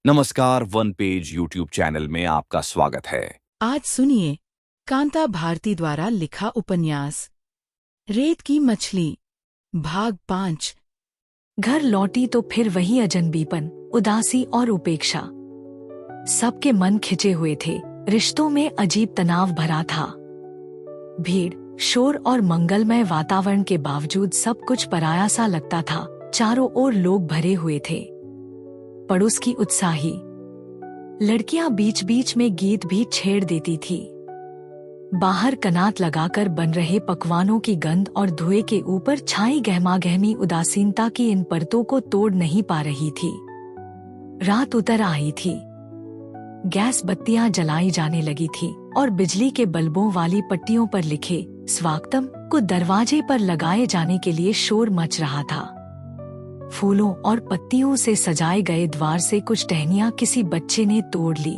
नमस्कार, one page YouTube channel में आपका स्वागत है। आज सुनिए कांता भारती द्वारा लिखा उपन्यास रेत की मछली भाग 5। घर लौटी तो फिर वही अजनबीपन, उदासी और उपेक्षा। सबके मन खिंचे हुए थे, रिश्तों में अजीब तनाव भरा था। भीड़, शोर और मंगलमय वातावरण के बावजूद सब कुछ पराया सा लगता था। चारों ओर लोग भरे हुए थे। पड़ोस की उत्साही लड़कियां बीच बीच में गीत भी छेड़ देती थी। बाहर कनात लगाकर बन रहे पकवानों की गंध और धुएं के ऊपर छाई गहमागहमी उदासीनता की इन परतों को तोड़ नहीं पा रही थी। रात उतर आई थी। गैस बत्तियां जलाई जाने लगी थी और बिजली के बल्बों वाली पट्टियों पर लिखे स्वागतम को दरवाजे पर लगाए जाने के लिए शोर मच रहा था। फूलों और पत्तियों से सजाए गए द्वार से कुछ टहनियां किसी बच्चे ने तोड़ ली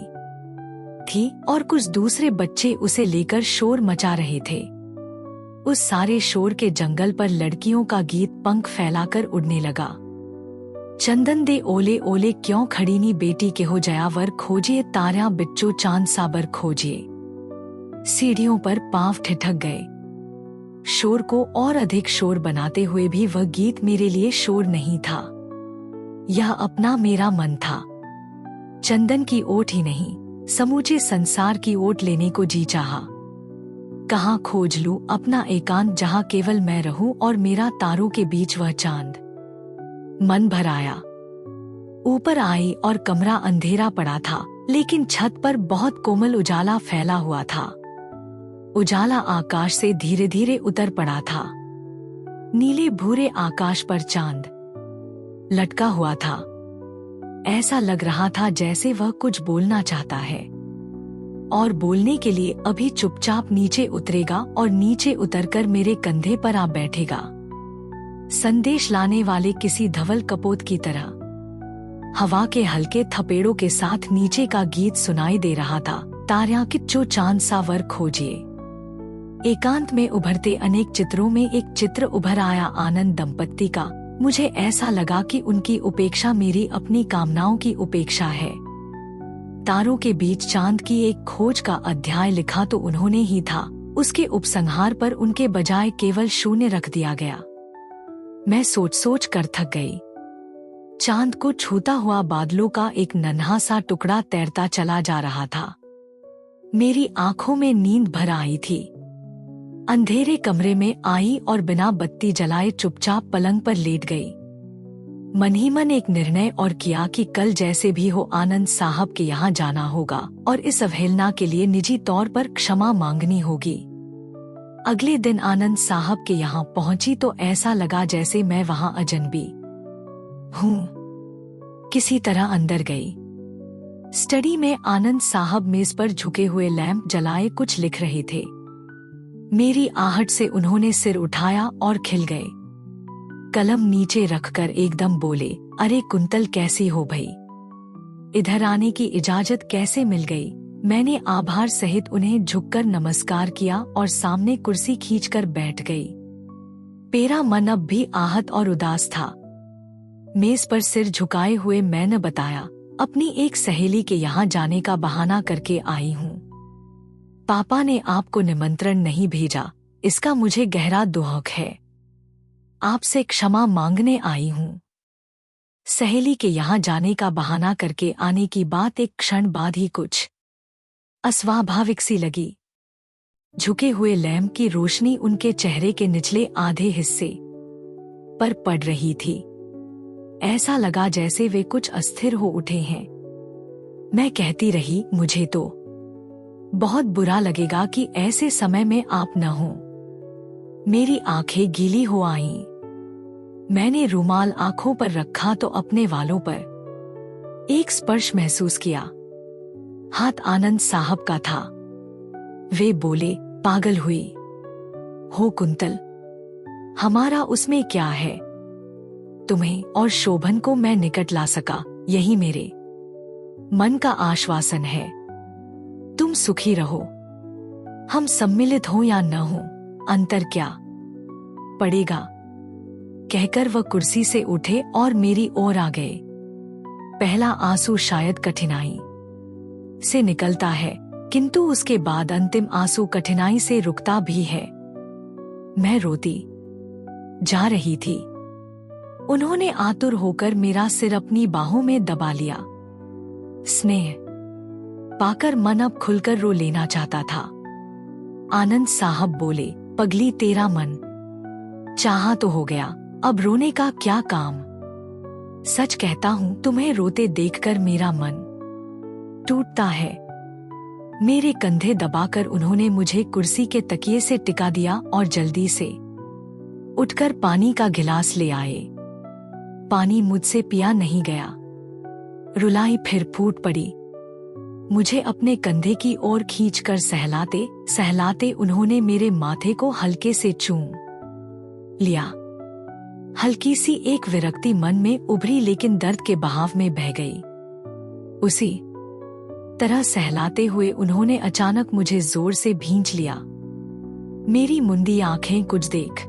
थी और कुछ दूसरे बच्चे उसे लेकर शोर मचा रहे थे। उस सारे शोर के जंगल पर लड़कियों का गीत पंख फैलाकर उड़ने लगा। चंदन दे ओले ओले क्यों खड़ी नी बेटी के हो जयावर खोजिए तारियां बिच्चो चांद साबर खोजिए। सीढ़ियों पर पांव ठिठक गए। शोर को और अधिक शोर बनाते हुए भी वह गीत मेरे लिए शोर नहीं था, यह अपना मेरा मन था। चंदन की ओट ही नहीं, समूचे संसार की ओट लेने को जी चाहा। कहाँ खोज लूं अपना एकांत जहाँ केवल मैं रहूं और मेरा तारों के बीच वह चांद। मन भर आया। ऊपर आई और कमरा अंधेरा पड़ा था, लेकिन छत पर बहुत कोमल उजाला फैला हुआ था। उजाला आकाश से धीरे धीरे उतर पड़ा था। नीले भूरे आकाश पर चांद लटका हुआ था। ऐसा लग रहा था जैसे वह कुछ बोलना चाहता है और बोलने के लिए अभी चुपचाप नीचे उतरेगा और नीचे उतरकर मेरे कंधे पर आ बैठेगा, संदेश लाने वाले किसी धवल कपोत की तरह। हवा के हल्के थपेड़ों के साथ नीचे का गीत सुनाई दे रहा था, तारियां किच्चो चांद सा वर खोजिए। एकांत में उभरते अनेक चित्रों में एक चित्र उभर आया आनंद दंपत्ति का। मुझे ऐसा लगा कि उनकी उपेक्षा मेरी अपनी कामनाओं की उपेक्षा है। तारों के बीच चांद की एक खोज का अध्याय लिखा तो उन्होंने ही था, उसके उपसंहार पर उनके बजाय केवल शून्य रख दिया गया। मैं सोच सोच कर थक गई। चांद को छूता हुआ बादलों का एक नन्हा सा टुकड़ा तैरता चला जा रहा था। मेरी आंखों में नींद भर आई थी। अंधेरे कमरे में आई और बिना बत्ती जलाए चुपचाप पलंग पर लेट गई। मन ही मन एक निर्णय और किया कि कल जैसे भी हो आनंद साहब के यहाँ जाना होगा और इस अवहेलना के लिए निजी तौर पर क्षमा मांगनी होगी। अगले दिन आनंद साहब के यहाँ पहुंची तो ऐसा लगा जैसे मैं वहाँ अजनबी हूँ। किसी तरह अंदर गई। स्टडी में आनंद साहब मेज पर झुके हुए लैंप जलाए कुछ लिख रहे थे। मेरी आहट से उन्होंने सिर उठाया और खिल गए। कलम नीचे रखकर एकदम बोले, अरे कुंतल कैसी हो भई? इधर आने की इजाजत कैसे मिल गई? मैंने आभार सहित उन्हें झुककर नमस्कार किया और सामने कुर्सी खींचकर बैठ गई। मेरा मन अब भी आहत और उदास था। मेज पर सिर झुकाए हुए मैंने बताया, अपनी एक सहेली के यहाँ जाने का बहाना करके आई हूँ। पापा ने आपको निमंत्रण नहीं भेजा, इसका मुझे गहरा दुख है। आपसे क्षमा मांगने आई हूँ। सहेली के यहाँ जाने का बहाना करके आने की बात एक क्षण बाद ही कुछ अस्वाभाविक सी लगी। झुके हुए लैंप की रोशनी उनके चेहरे के निचले आधे हिस्से पर पड़ रही थी। ऐसा लगा जैसे वे कुछ अस्थिर हो उठे हैं। मैं कहती रही, मुझे तो बहुत बुरा लगेगा कि ऐसे समय में आप न हो। मेरी आंखें गीली हो आईं। मैंने रुमाल आंखों पर रखा तो अपने वालों पर एक स्पर्श महसूस किया। हाथ आनंद साहब का था। वे बोले, पागल हुई हो कुंतल, हमारा उसमें क्या है? तुम्हें और शोभन को मैं निकट ला सका, यही मेरे मन का आश्वासन है। तुम सुखी रहो। हम सम्मिलित हो या न हो, अंतर क्या पड़ेगा? कहकर वह कुर्सी से उठे और मेरी ओर आ गए। पहला आंसू शायद कठिनाई से निकलता है, किंतु उसके बाद अंतिम आंसू कठिनाई से रुकता भी है। मैं रोती जा रही थी। उन्होंने आतुर होकर मेरा सिर अपनी बाहों में दबा लिया। स्नेह पाकर मन अब खुलकर रो लेना चाहता था। आनंद साहब बोले, पगली तेरा मन चाहा तो हो गया, अब रोने का क्या काम। सच कहता हूं, तुम्हें रोते देखकर मेरा मन टूटता है। मेरे कंधे दबाकर उन्होंने मुझे कुर्सी के तकिए से टिका दिया और जल्दी से उठकर पानी का गिलास ले आए। पानी मुझसे पिया नहीं गया। रुलाई फिर फूट पड़ी। मुझे अपने कंधे की ओर खींचकर सहलाते सहलाते उन्होंने मेरे माथे को हल्के से चूम लिया। हल्की सी एक विरक्ति मन में उभरी, लेकिन दर्द के बहाव में बह गई। उसी तरह सहलाते हुए उन्होंने अचानक मुझे जोर से भींच लिया। मेरी मुंदी आंखें कुछ देख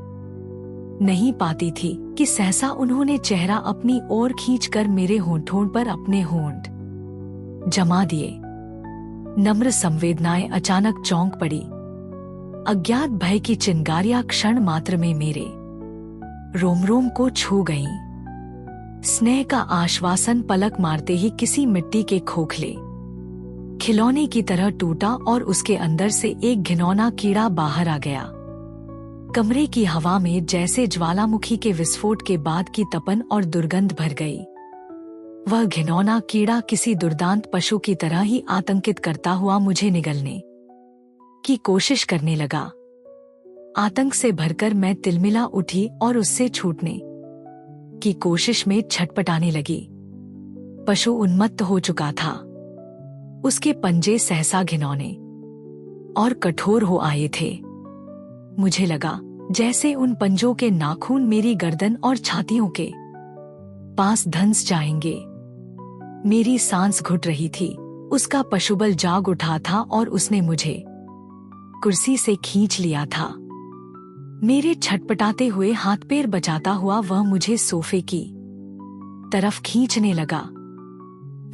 नहीं पाती थी कि सहसा उन्होंने चेहरा अपनी ओर खींचकर मेरे होंठों पर अपने होंठ जमा दिए। नम्र संवेदनाएं अचानक चौंक पड़ी। अज्ञात भय की चिंगारियां क्षण मात्र में मेरे रोम रोम को छू गईं। स्नेह का आश्वासन पलक मारते ही किसी मिट्टी के खोखले खिलौने की तरह टूटा और उसके अंदर से एक घिनौना कीड़ा बाहर आ गया। कमरे की हवा में जैसे ज्वालामुखी के विस्फोट के बाद की तपन और दुर्गंध भर गई। वह घिनौना कीड़ा किसी दुर्दांत पशु की तरह ही आतंकित करता हुआ मुझे निगलने की कोशिश करने लगा। आतंक से भरकर मैं तिलमिला उठी और उससे छूटने की कोशिश में छटपटाने लगी। पशु उन्मत्त हो चुका था। उसके पंजे सहसा घिनौने और कठोर हो आए थे। मुझे लगा जैसे उन पंजों के नाखून मेरी गर्दन और छातियों के पास धंस जाएंगे। मेरी सांस घुट रही थी। उसका पशुबल जाग उठा था और उसने मुझे कुर्सी से खींच लिया था। मेरे छटपटाते हुए हाथ पैर बचाता हुआ वह मुझे सोफे की तरफ खींचने लगा।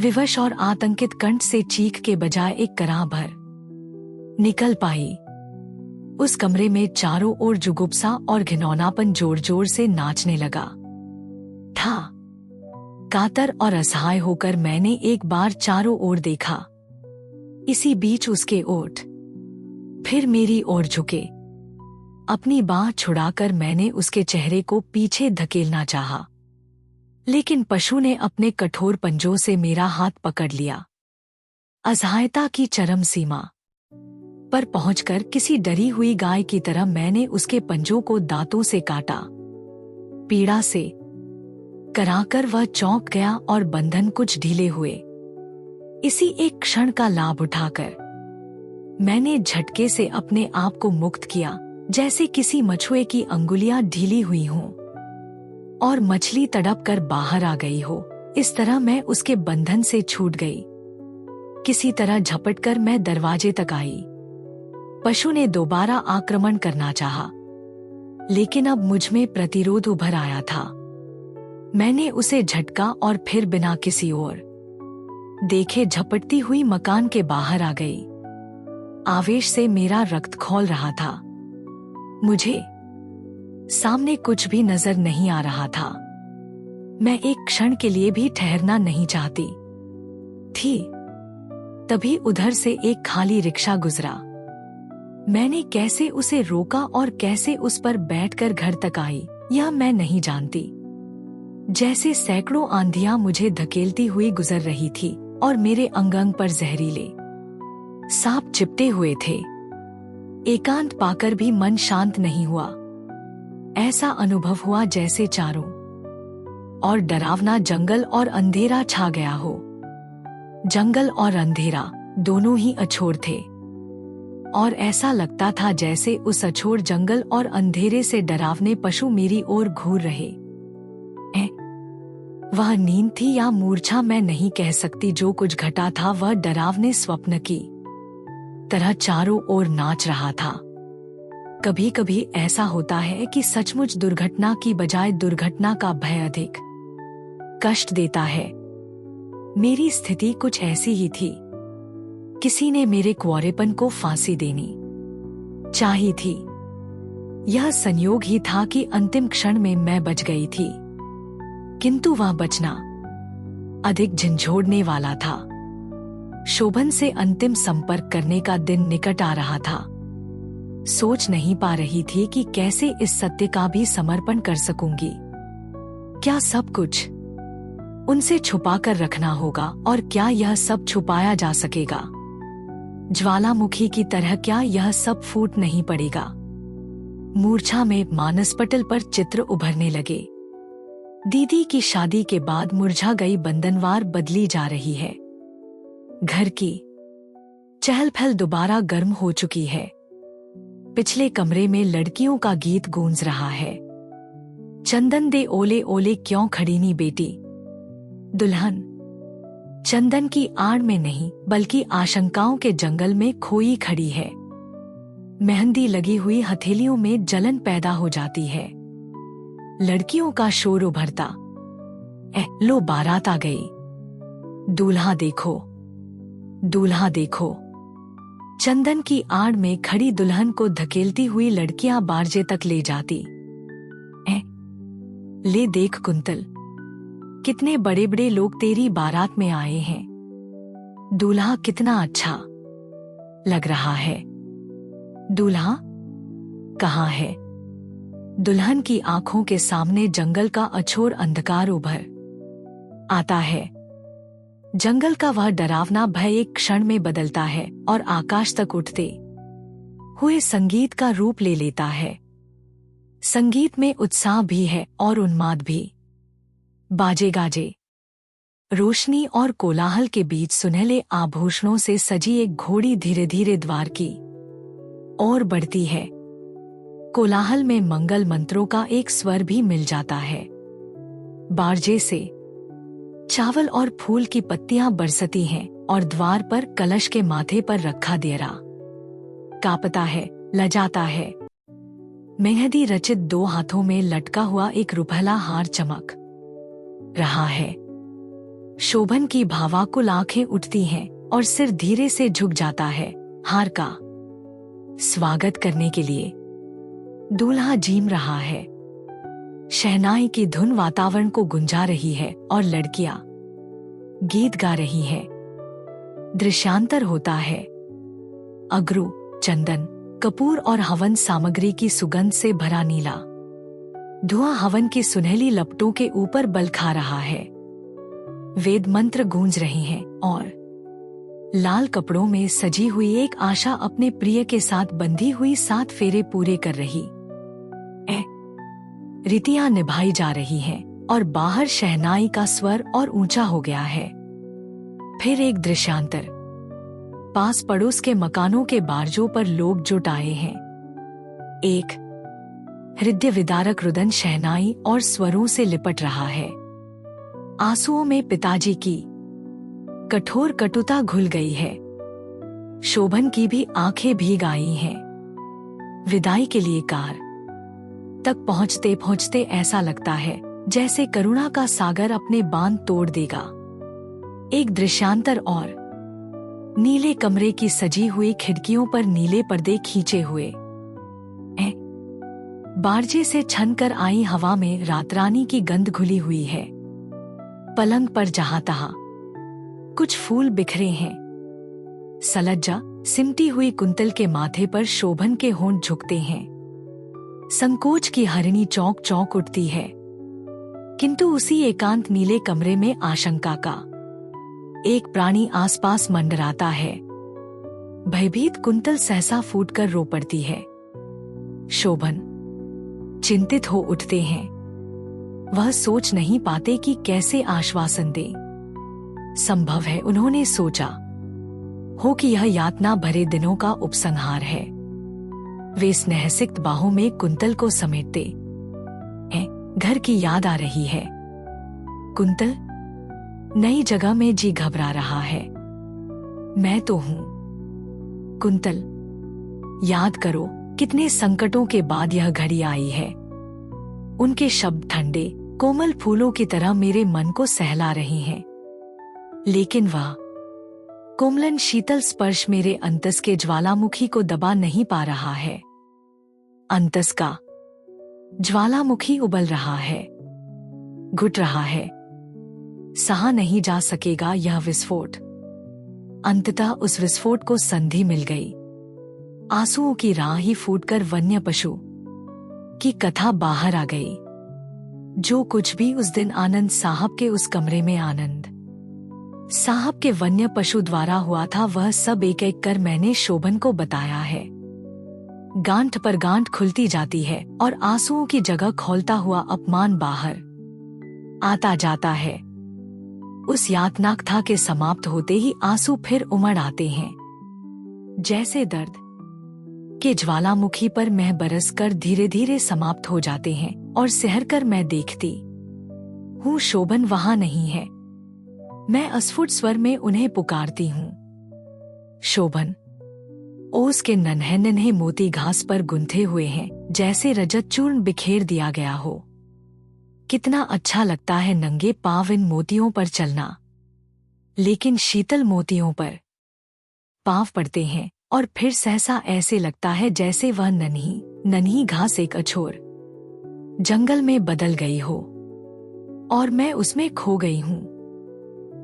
विवश और आतंकित कंठ से चीख के बजाय एक कराह भर निकल पाई। उस कमरे में चारों ओर जुगुप्सा और घिनौनापन जोर जोर से नाचने लगा था। कातर और असहाय होकर मैंने एक बार चारों ओर देखा। इसी बीच उसके ओठ फिर मेरी ओर झुके। अपनी बाह छुड़ाकर मैंने उसके चेहरे को पीछे धकेलना चाहा, लेकिन पशु ने अपने कठोर पंजों से मेरा हाथ पकड़ लिया। असहायता की चरम सीमा पर पहुंचकर किसी डरी हुई गाय की तरह मैंने उसके पंजों को दांतों से काटा। पीड़ा से कराकर वह चौंक गया और बंधन कुछ ढीले हुए। इसी एक क्षण का लाभ उठाकर मैंने झटके से अपने आप को मुक्त किया, जैसे किसी मछुए की अंगुलियां ढीली हुई हों और मछली तड़प कर बाहर आ गई हो। इस तरह मैं उसके बंधन से छूट गई। किसी तरह झपटकर मैं दरवाजे तक आई। पशु ने दोबारा आक्रमण करना चाहा, लेकिन अब मुझमें प्रतिरोध उभर आया था। मैंने उसे झटका और फिर बिना किसी और देखे झपटती हुई मकान के बाहर आ गई। आवेश से मेरा रक्त खौल रहा था। मुझे सामने कुछ भी नजर नहीं आ रहा था। मैं एक क्षण के लिए भी ठहरना नहीं चाहती थी। तभी उधर से एक खाली रिक्शा गुजरा। मैंने कैसे उसे रोका और कैसे उस पर बैठकर घर तक आई, यह मैं नहीं जानती। जैसे सैकड़ों आंधियां मुझे धकेलती हुई गुजर रही थी और मेरे अंग अंग पर जहरीले सांप चिपटे हुए थे। एकांत पाकर भी मन शांत नहीं हुआ। ऐसा अनुभव हुआ जैसे चारों और डरावना जंगल और अंधेरा छा गया हो। जंगल और अंधेरा दोनों ही अछोर थे और ऐसा लगता था जैसे उस अछोर जंगल और अंधेरे से डरावने पशु मेरी ओर घूर रहे हैं। वह नींद थी या मूर्छा मैं नहीं कह सकती। जो कुछ घटा था वह डरावने स्वप्न की तरह चारों ओर नाच रहा था। कभी कभी ऐसा होता है कि सचमुच दुर्घटना की बजाय दुर्घटना का भय अधिक कष्ट देता है। मेरी स्थिति कुछ ऐसी ही थी। किसी ने मेरे कुंवारेपन को फांसी देनी चाही थी। यह संयोग ही था कि अंतिम क्षण में मैं बच गई थी, किंतु वह बचना अधिक झंझोड़ने वाला था। शोभन से अंतिम संपर्क करने का दिन निकट आ रहा था। सोच नहीं पा रही थी कि कैसे इस सत्य का भी समर्पण कर सकूंगी। क्या सब कुछ उनसे छुपा कर रखना होगा, और क्या यह सब छुपाया जा सकेगा? ज्वालामुखी की तरह क्या यह सब फूट नहीं पड़ेगा? मूर्छा में मानसपटल पर चित्र उभरने लगे। दीदी की शादी के बाद मुरझा गई बंधनवार बदली जा रही है। घर की चहल पहल दोबारा गर्म हो चुकी है। पिछले कमरे में लड़कियों का गीत गूंज रहा है। चंदन दे ओले ओले क्यों खड़ी नी बेटी। दुल्हन चंदन की आड़ में नहीं बल्कि आशंकाओं के जंगल में खोई खड़ी है। मेहंदी लगी हुई हथेलियों में जलन पैदा हो जाती है। लड़कियों का शोर उभरता, लो बारात आ गई, दूल्हा देखो, दूल्हा देखो। चंदन की आड़ में खड़ी दुल्हन को धकेलती हुई लड़कियां बारजे तक ले जाती। ले देख कुंतल, कितने बड़े बड़े लोग तेरी बारात में आए हैं। दूल्हा कितना अच्छा लग रहा है। दूल्हा कहाँ है? दुल्हन की आंखों के सामने जंगल का अछोर अंधकार उभर आता है। जंगल का वह डरावना भय एक क्षण में बदलता है और आकाश तक उठते हुए संगीत का रूप ले लेता है। संगीत में उत्साह भी है और उन्माद भी। बाजे गाजे, रोशनी और कोलाहल के बीच सुनहले आभूषणों से सजी एक घोड़ी धीरे धीरे द्वार की ओर बढ़ती है। कोलाहल में मंगल मंत्रों का एक स्वर भी मिल जाता है। बारजे से चावल और फूल की पत्तियां बरसती हैं और द्वार पर कलश के माथे पर रखा देरा कांपता है, लजाता है। मेहंदी रचित 2 हाथों में लटका हुआ एक रुपहला हार चमक रहा है। शोभन की भावाकुल आंखें उठती हैं और सिर धीरे से झुक जाता है हार का स्वागत करने के लिए। दूल्हा जीम रहा है। शहनाई की धुन वातावरण को गुंजा रही है और लड़कियां गीत गा रही हैं। दृश्यांतर होता है। अगरू, चंदन, कपूर और हवन सामग्री की सुगंध से भरा नीला धुआं हवन की सुनहली लपटों के ऊपर बल खा रहा है। वेद मंत्र गूंज रहे हैं और लाल कपड़ों में सजी हुई एक आशा अपने प्रिय के साथ बंधी हुई 7 फेरे पूरे कर रही रीतियां निभाई जा रही हैं और बाहर शहनाई का स्वर और ऊंचा हो गया है। फिर एक दृश्यांतर। पास पड़ोस के मकानों के बारजों पर लोग जुट आए हैं। एक हृदय विदारक रुदन शहनाई और स्वरों से लिपट रहा है। आंसुओं में पिताजी की कठोर कटुता घुल गई है। शोभन की भी आंखें भीग आई हैं। विदाई के लिए कार तक पहुंचते पहुंचते ऐसा लगता है जैसे करुणा का सागर अपने बांध तोड़ देगा। एक दृश्यांतर और नीले कमरे की सजी हुई खिड़कियों पर नीले पर्दे खींचे हुए बारजे से छन कर आई हवा में रातरानी की गंध घुली हुई है। पलंग पर जहां तहां कुछ फूल बिखरे हैं। सलज्जा सिमटी हुई कुंतल के माथे पर शोभन के होंठ झुकते हैं। संकोच की हरिणी चौंक चौंक उठती है, किंतु उसी एकांत नीले कमरे में आशंका का एक प्राणी आसपास मंडराता है। भयभीत कुंतल सहसा फूटकर रो पड़ती है। शोभन चिंतित हो उठते हैं। वह सोच नहीं पाते कि कैसे आश्वासन दे। संभव है उन्होंने सोचा हो कि यह यातना भरे दिनों का उपसंहार है। वे स्नेहसिक्त बाहों में कुंतल को समेटते हैं। घर की याद आ रही है। कुंतल, नई जगह में जी घबरा रहा है। मैं तो हूं। कुंतल, याद करो कितने संकटों के बाद यह घड़ी आई है। उनके शब्द ठंडे कोमल फूलों की तरह मेरे मन को सहला रहे हैं। लेकिन वह कोमलन शीतल स्पर्श मेरे अंतस के ज्वालामुखी को दबा नहीं पा रहा है। अंतस का ज्वालामुखी उबल रहा है, घुट रहा है, सहा नहीं जा सकेगा यह विस्फोट। अंततः उस विस्फोट को संधि मिल गई। आंसुओं की राह ही फूटकर वन्य पशु की कथा बाहर आ गई। जो कुछ भी उस दिन आनंद साहब के उस कमरे में आनंद साहब के वन्य पशु द्वारा हुआ था, वह सब एक एक कर मैंने शोभन को बताया है। गांठ पर गांठ खुलती जाती है और आंसुओं की जगह खोलता हुआ अपमान बाहर आता जाता है। उस यातनाक था के समाप्त होते ही आंसू फिर उमड़ आते हैं, जैसे दर्द के ज्वालामुखी पर मैं बरस कर धीरे धीरे समाप्त हो जाते हैं और सहर कर मैं देखती हूँ शोभन वहां नहीं है। मैं अस्फुट स्वर में उन्हें पुकारती हूँ, शोभन। ओस के नन्हे नन्हे मोती घास पर गुंथे हुए हैं, जैसे रजत चूर्ण बिखेर दिया गया हो। कितना अच्छा लगता है नंगे पांव इन मोतियों पर चलना, लेकिन शीतल मोतियों पर पांव पड़ते हैं और फिर सहसा ऐसे लगता है जैसे वह नन्ही नन्ही घास एक अछोर जंगल में बदल गई हो और मैं उसमें खो गई हूँ।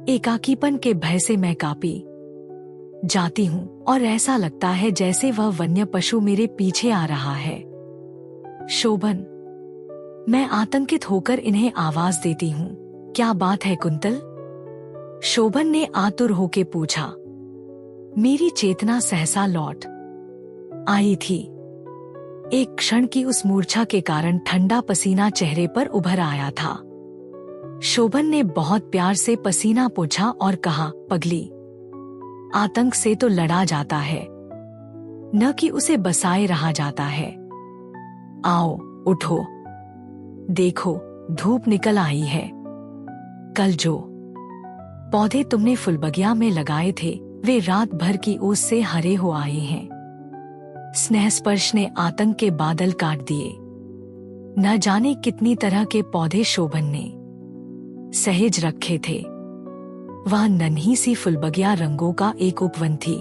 एकाकीपन के भय से मैं कांपी जाती हूँ और ऐसा लगता है जैसे वह वन्य पशु मेरे पीछे आ रहा है। शोभन। मैं आतंकित होकर इन्हें आवाज देती हूँ, क्या बात है कुंतल? शोभन ने आतुर होके पूछा। मेरी चेतना सहसा लौट आई थी। एक क्षण की उस मूर्छा के कारण ठंडा पसीना चेहरे पर उभर आया था। शोभन ने बहुत प्यार से पसीना पोंछा और कहा, पगली, आतंक से तो लड़ा जाता है, न कि उसे बसाए रहा जाता है। आओ उठो, देखो धूप निकल आई है। कल जो पौधे तुमने फुलबगिया में लगाए थे वे रात भर की ओस से हरे हो आए हैं। स्नेह स्पर्श ने आतंक के बादल काट दिए। न जाने कितनी तरह के पौधे शोभन ने सहेज रखे थे। वह नन्ही सी फुलबगिया रंगों का एक उपवन थी।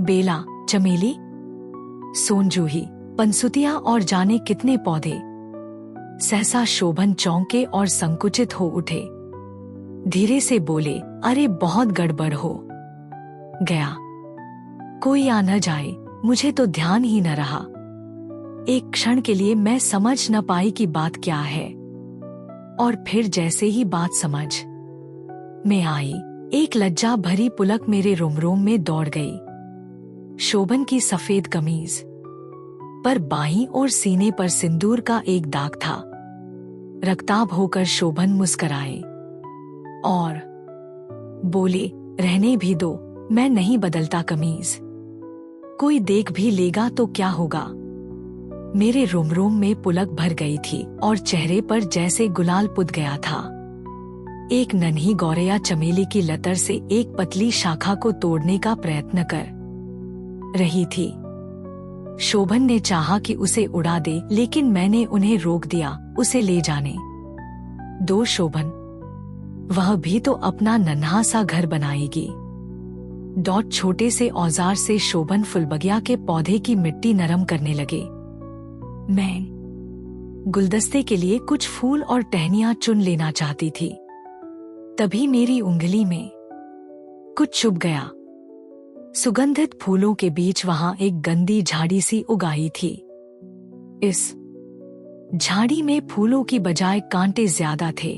बेला, चमेली, सोनजूही, पंसुतिया और जाने कितने पौधे। सहसा शोभन चौंके और संकुचित हो उठे। धीरे से बोले, अरे बहुत गड़बड़ हो गया, कोई आ न जाए, मुझे तो ध्यान ही न रहा। एक क्षण के लिए मैं समझ न पाई कि बात क्या है, और फिर जैसे ही बात समझ में आई, एक लज्जा भरी पुलक मेरे रोम-रोम में दौड़ गई। शोभन की सफेद कमीज पर बाहीं और सीने पर सिंदूर का एक दाग था। रक्ताभ होकर शोभन मुस्कराए और बोले, रहने भी दो, मैं नहीं बदलता कमीज। कोई देख भी लेगा तो क्या होगा। मेरे रोम-रोम में पुलक भर गई थी और चेहरे पर जैसे गुलाल पुत गया था। एक नन्ही गौरैया चमेली की लतर से एक पतली शाखा को तोड़ने का प्रयत्न कर रही थी। शोभन ने चाहा कि उसे उड़ा दे, लेकिन मैंने उन्हें रोक दिया। उसे ले जाने दो शोभन, वह भी तो अपना नन्हा सा घर बनाएगी। छोटे से औजार से शोभन फुलबगिया के पौधे की मिट्टी नरम करने लगे। मैं गुलदस्ते के लिए कुछ फूल और टहनियां चुन लेना चाहती थी, तभी मेरी उंगली में कुछ चुभ गया। सुगंधित फूलों के बीच वहां एक गंदी झाड़ी सी उगाई थी। इस झाड़ी में फूलों की बजाय कांटे ज्यादा थे।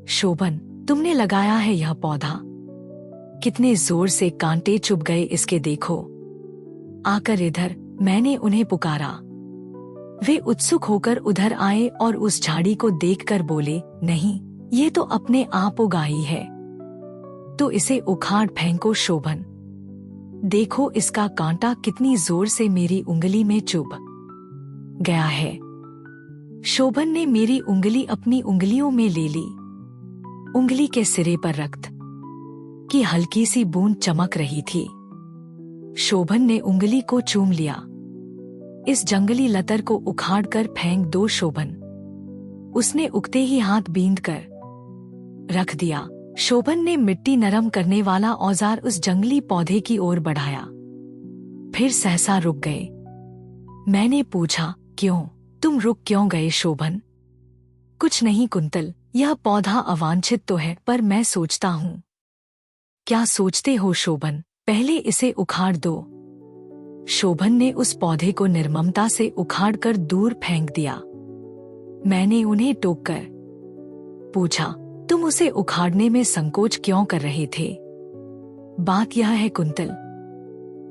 शोभन, तुमने लगाया है यह पौधा, कितने जोर से कांटे चुभ गए इसके देखो। आकर इधर, मैंने उन्हें पुकारा। वे उत्सुक होकर उधर आए और उस झाड़ी को देखकर बोले, नहीं, ये तो अपने आप उगाई है, तो इसे उखाड़ फेंको शोभन। देखो इसका कांटा कितनी जोर से मेरी उंगली में चुभ गया है। शोभन ने मेरी उंगली अपनी उंगलियों में ले ली। उंगली के सिरे पर रक्त की हल्की सी बूंद चमक रही थी। शोभन ने उंगली को चूम लिया। इस जंगली लतर को उखाड़ कर फेंक दो शोभन। उसने उगते ही हाथ बींद कर रख दिया। शोभन ने मिट्टी नरम करने वाला औजार उस जंगली पौधे की ओर बढ़ाया। फिर सहसा रुक गए। मैंने पूछा, क्यों? तुम रुक क्यों गए शोभन? कुछ नहीं कुंतल, यह पौधा अवांछित तो है, पर मैं सोचता हूँ। क्या सोचते हो शोभन? पहले इसे उखाड़ दो। शोभन ने उस पौधे को निर्ममता से उखाड़कर दूर फेंक दिया। मैंने उन्हें टोककर पूछा, तुम उसे उखाड़ने में संकोच क्यों कर रहे थे? बात यह है कुंतल,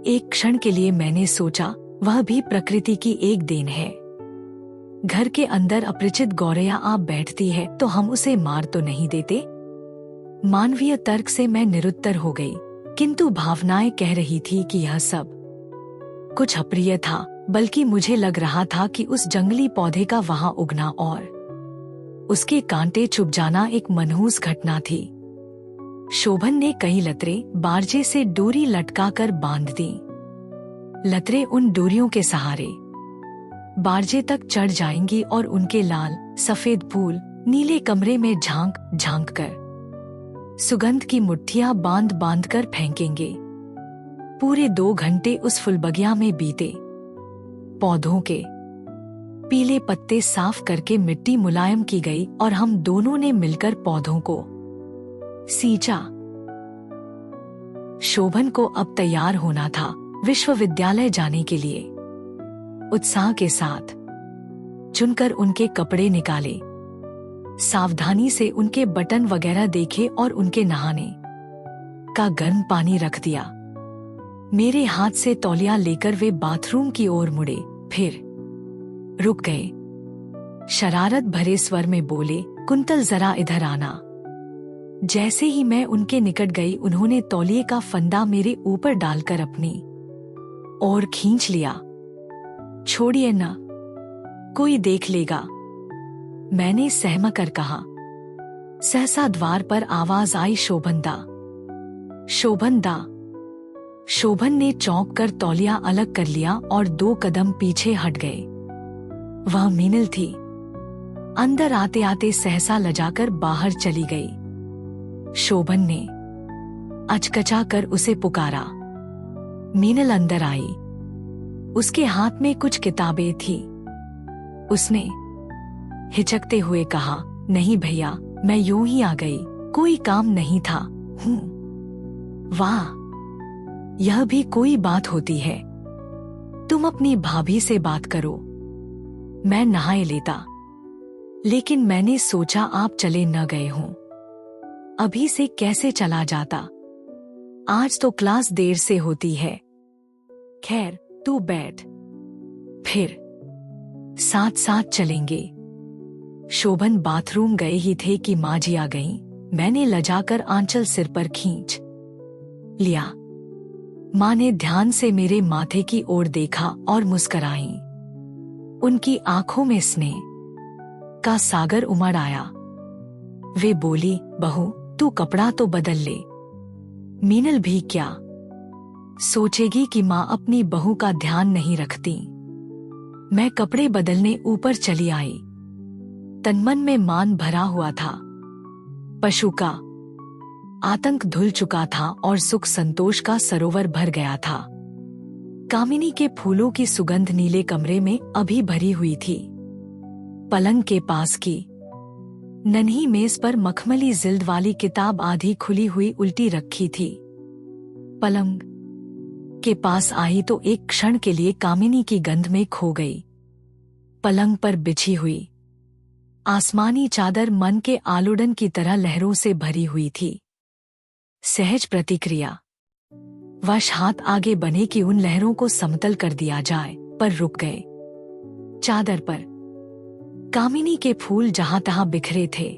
एक क्षण के लिए मैंने सोचा वह भी प्रकृति की एक देन है। घर के अंदर अपरिचित गौरैया आ बैठती है तो हम उसे मार तो नहीं देते? मानवीय तर्क से मैं निरुत्तर हो गई, किंतु भावनाएं कह रही थी कि यह सब कुछ अप्रिय था, बल्कि मुझे लग रहा था कि उस जंगली पौधे का वहां उगना और उसके कांटे चुभ जाना एक मनहूस घटना थी। शोभन ने कई लतरें बारजे से डोरी लटकाकर बांध दी। लतरें उन डोरियों के सहारे बारजे तक चढ़ जाएंगी और उनके लाल सफेद फूल नीले कमरे में झांक झांक कर सुगंध की मुट्ठियां बांध बांध कर फेंकेंगे। पूरे 2 घंटे उस फुलबगिया में बीते। पौधों के पीले पत्ते साफ करके मिट्टी मुलायम की गई और हम दोनों ने मिलकर पौधों को सींचा। शोभन को अब तैयार होना था विश्वविद्यालय जाने के लिए। उत्साह के साथ चुनकर उनके कपड़े निकाले, सावधानी से उनके बटन वगैरह देखे और उनके नहाने का गर्म पानी रख दिया। मेरे हाथ से तौलिया लेकर वे बाथरूम की ओर मुड़े, फिर रुक गए। शरारत भरे स्वर में बोले, कुंतल जरा इधर आना। जैसे ही मैं उनके निकट गई उन्होंने तौलिए का फंदा मेरे ऊपर डालकर अपनी ओर खींच लिया। छोड़िए ना, कोई देख लेगा, मैंने सहमा कर कहा। सहसा द्वार पर आवाज आई, शोभन दा, शोभन दा। शोभन ने चौंक कर तौलिया अलग कर लिया और 2 कदम पीछे हट गए। वह मीनल थी। अंदर आते आते सहसा लजाकर बाहर चली गई। शोभन ने अचकचा कर उसे पुकारा। मीनल अंदर आई। उसके हाथ में कुछ किताबें थी। उसने हिचकते हुए कहा, नहीं भैया, मैं यूं ही आ गई, कोई काम नहीं था। वाह, यह भी कोई बात होती है। तुम अपनी भाभी से बात करो, मैं नहाए लेता। लेकिन मैंने सोचा आप चले न गए हों, अभी से कैसे चला जाता। आज तो क्लास देर से होती है। खैर तू बैठ, फिर साथ साथ चलेंगे। शोभन बाथरूम गए ही थे कि माँ जी आ गईं। मैंने लजाकर आंचल सिर पर खींच लिया। माँ ने ध्यान से मेरे माथे की ओर देखा और मुस्कुराई। उनकी आंखों में स्नेह का सागर उमड़ आया। वे बोली, बहू तू कपड़ा तो बदल ले। मीनल भी क्या सोचेगी कि माँ अपनी बहू का ध्यान नहीं रखती। मैं कपड़े बदलने ऊपर चली आई। तनमन में मान भरा हुआ था। पशु का आतंक धुल चुका था और सुख संतोष का सरोवर भर गया था। कामिनी के फूलों की सुगंध नीले कमरे में अभी भरी हुई थी। पलंग के पास की नन्ही मेज पर मखमली जिल्द वाली किताब आधी खुली हुई उल्टी रखी थी। पलंग के पास आई तो एक क्षण के लिए कामिनी की गंध में खो गई। पलंग पर बिछी हुई आसमानी चादर मन के आलोड़न की तरह लहरों से भरी हुई थी। सहज प्रतिक्रिया वश हाथ आगे बने कि उन लहरों को समतल कर दिया जाए, पर रुक गए। चादर पर कामिनी के फूल जहां तहां बिखरे थे।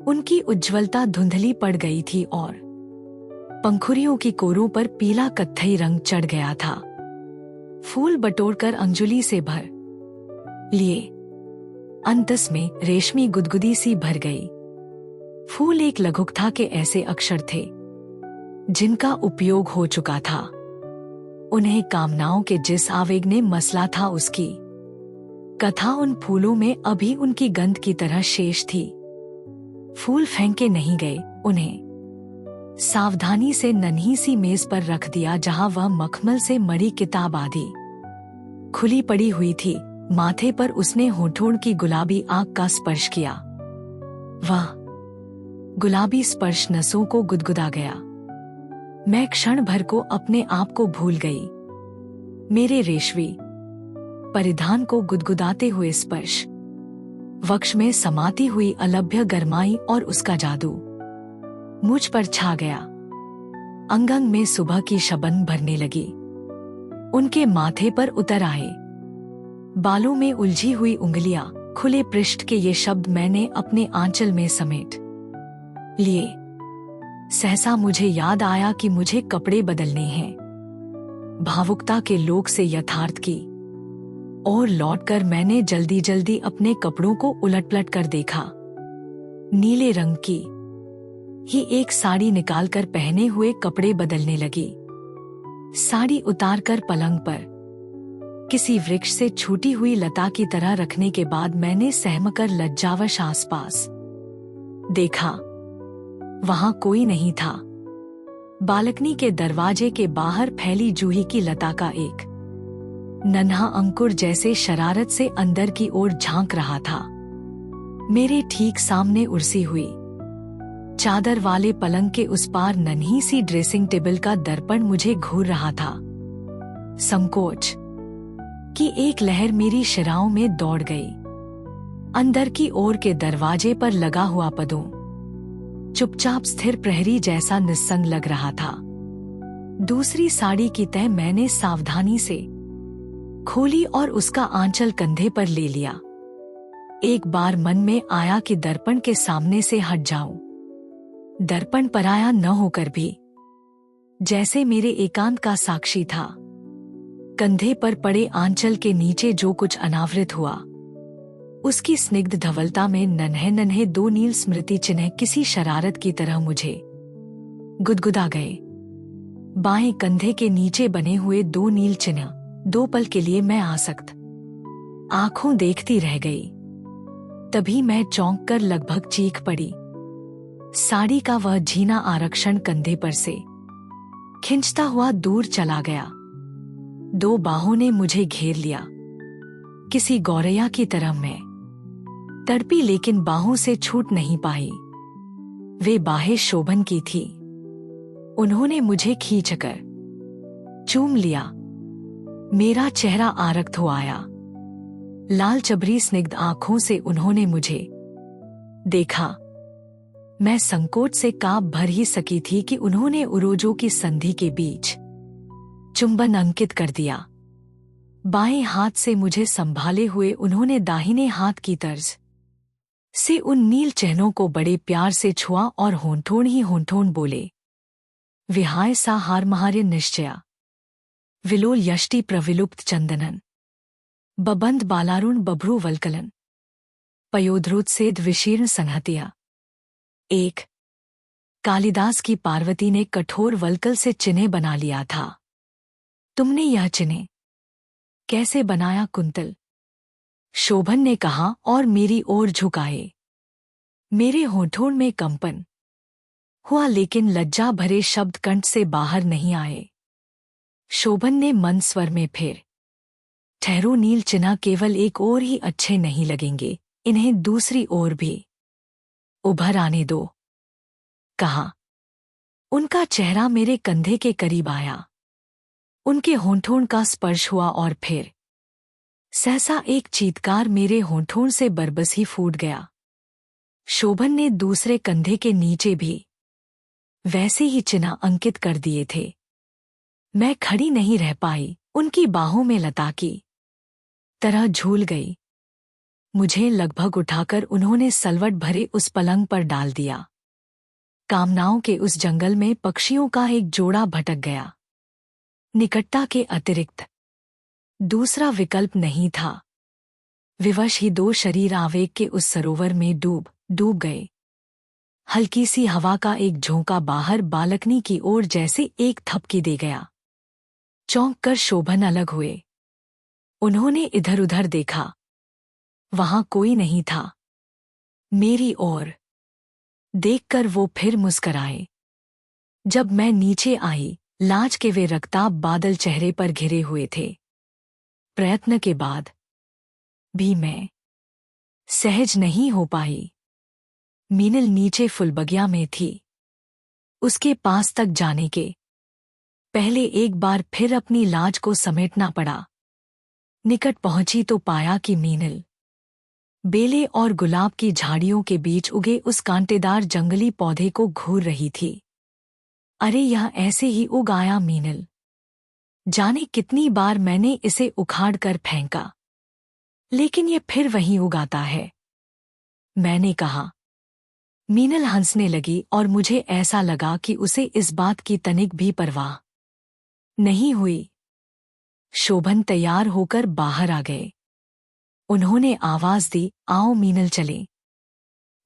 उनकी उज्ज्वलता धुंधली पड़ गई थी और पंखुड़ियों की कोरों पर पीला कत्थई रंग चढ़ गया था। फूल बटोरकर अंजुली से भर लिए। अंतस में रेशमी गुदगुदी सी भर गई। फूल एक लघुकथा के ऐसे अक्षर थे जिनका उपयोग हो चुका था। उन्हें कामनाओं के जिस आवेग ने मसला था उसकी कथा उन फूलों में अभी उनकी गंध की तरह शेष थी। फूल फेंके नहीं गए, उन्हें सावधानी से नन्ही सी मेज पर रख दिया जहां वह मखमल से मढ़ी किताब आदि खुली पड़ी हुई थी। माथे पर उसने होठों की गुलाबी आंख का स्पर्श किया। वह गुलाबी स्पर्श नसों को गुदगुदा गया। मैं क्षण भर को अपने आप को भूल गई। मेरे रेशमी परिधान को गुदगुदाते हुए स्पर्श, वक्ष में समाती हुई अलभ्य गरमाई और उसका जादू मुझ पर छा गया। अंग अंग में सुबह की शबन भरने लगी। उनके माथे पर उतर आए बालों में उलझी हुई उंगलियां, खुले पृष्ठ के ये शब्द मैंने अपने आंचल में समेट लिए। सहसा मुझे याद आया कि मुझे कपड़े बदलने हैं। भावुकता के लोक से यथार्थ की और लौटकर मैंने जल्दी जल्दी अपने कपड़ों को उलट-पलट कर देखा। नीले रंग की ही एक साड़ी निकालकर पहने हुए कपड़े बदलने लगी। साड़ी उतारकर पलंग पर किसी वृक्ष से छूटी हुई लता की तरह रखने के बाद मैंने सहमकर लज्जावश आसपास देखा। वहां कोई नहीं था। बालकनी के दरवाजे के बाहर फैली जूही की लता का एक नन्हा अंकुर जैसे शरारत से अंदर की ओर झांक रहा था। मेरे ठीक सामने उर्सी हुई चादर वाले पलंग के उस पार नन्ही सी ड्रेसिंग टेबल का दर्पण मुझे घूर रहा था। संकोच की एक लहर मेरी शिराओं में दौड़ गई। अंदर की ओर के दरवाजे पर लगा हुआ पदों चुपचाप स्थिर प्रहरी जैसा निस्संग लग रहा था। दूसरी साड़ी की तह मैंने सावधानी से खोली और उसका आंचल कंधे पर ले लिया। एक बार मन में आया कि दर्पण के सामने से हट जाऊं। दर्पण पराया न होकर भी जैसे मेरे एकांत का साक्षी था। कंधे पर पड़े आंचल के नीचे जो कुछ अनावृत हुआ, उसकी स्निग्ध धवलता में नन्हे नन्हे दो नील स्मृति चिन्ह किसी शरारत की तरह मुझे गुदगुदा गए। बाएं कंधे के नीचे बने हुए दो नील चिन्ह दो पल के लिए मैं आसक्त आंखों देखती रह गई। तभी मैं चौंक कर लगभग चीख पड़ी। साड़ी का वह झीना आरक्षण कंधे पर से खिंचता हुआ दूर चला गया। दो बाहों ने मुझे घेर लिया। किसी गौरैया की तरह मैं तड़पी लेकिन बाहों से छूट नहीं पाई। वे बाहें शोभन की थी। उन्होंने मुझे खींचकर चूम लिया। मेरा चेहरा आरक्त हो आया। लाल चबरी स्निग्ध आंखों से उन्होंने मुझे देखा। मैं संकोच से कांप भर ही सकी थी कि उन्होंने उरोजों की संधि के बीच चुंबन अंकित कर दिया। बाएं हाथ से मुझे संभाले हुए उन्होंने दाहिने हाथ की तर्ज से उन नील चिन्हों को बड़े प्यार से छुआ और होंठों ही होंठों बोले, विहाय सा हारमहार्य निश्चया विलोल यष्टि प्रविलुप्त चंदनन बबंद बालारुण बभ्रू वल्कलन पयोध्रुतसेद विशीर्ण संहतिया। एक कालिदास की पार्वती ने कठोर वल्कल से चिन्ह बना लिया था। तुमने यह चिन्ह कैसे बनाया कुंतल? शोभन ने कहा और मेरी ओर झुकाए। मेरे होठों में कंपन हुआ लेकिन लज्जा भरे शब्द कंठ से बाहर नहीं आए। शोभन ने मंद स्वर में फिर, ठहरो, नील चिन्ह केवल एक ओर ही अच्छे नहीं लगेंगे, इन्हें दूसरी ओर भी उभर आने दो, कहा। उनका चेहरा मेरे कंधे के करीब आया। उनके होंठों का स्पर्श हुआ और फिर सहसा एक चीत्कार मेरे होंठों से बरबस ही फूट गया। शोभन ने दूसरे कंधे के नीचे भी वैसे ही चिन्ह अंकित कर दिए थे। मैं खड़ी नहीं रह पाई, उनकी बाहों में लता की तरह झूल गई। मुझे लगभग उठाकर उन्होंने सलवट भरे उस पलंग पर डाल दिया। कामनाओं के उस जंगल में पक्षियों का एक जोड़ा भटक गया। निकटता के अतिरिक्त दूसरा विकल्प नहीं था। विवश ही दो शरीर आवेग के उस सरोवर में डूब गए। हल्की सी हवा का एक झोंका बाहर बालकनी की ओर जैसे एक थपकी दे गया। चौंक कर शोभन अलग हुए। उन्होंने इधर उधर देखा। वहां कोई नहीं था। मेरी ओर देखकर वो फिर मुस्कराए। जब मैं नीचे आई, लाज के वे रक्ताब बादल चेहरे पर घिरे हुए थे। प्रयत्न के बाद भी मैं सहज नहीं हो पाई। मीनल नीचे फुलबगिया में थी। उसके पास तक जाने के पहले एक बार फिर अपनी लाज को समेटना पड़ा। निकट पहुंची तो पाया कि मीनल बेले और गुलाब की झाड़ियों के बीच उगे उस कांटेदार जंगली पौधे को घूर रही थी। अरे यह ऐसे ही उग आया मीनल। जाने कितनी बार मैंने इसे उखाड़ कर फेंका, लेकिन ये फिर वहीं उगाता है, मैंने कहा। मीनल हंसने लगी और मुझे ऐसा लगा कि उसे इस बात की तनिक भी परवाह नहीं हुई। शोभन तैयार होकर बाहर आ गए। उन्होंने आवाज दी, आओ मीनल चले।